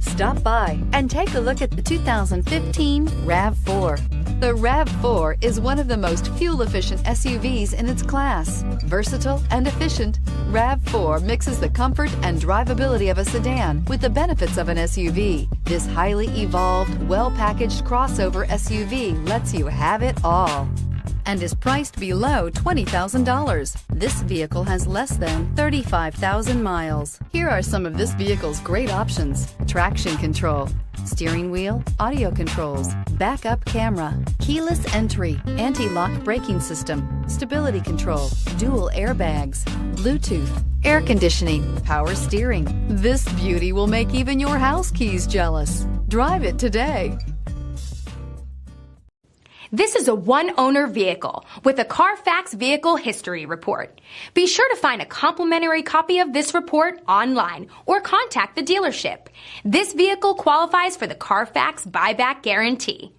Stop by and take a look at the 2015 RAV4. The RAV4 is one of the most fuel-efficient SUVs in its class. Versatile and efficient, RAV4 mixes the comfort and drivability of a sedan with the benefits of an SUV. This highly evolved, well-packaged crossover SUV lets you have it all and is priced below $20,000. This vehicle has less than 35,000 miles. Here are some of this vehicle's great options: traction control, steering wheel audio controls, backup camera, keyless entry, anti-lock braking system, stability control, dual airbags, Bluetooth, air conditioning, power steering. This beauty will make even your house keys jealous. Drive it today. This is a one-owner vehicle with a Carfax Vehicle History Report. Be sure to find a complimentary copy of this report online or contact the dealership. This vehicle qualifies for the Carfax Buyback Guarantee.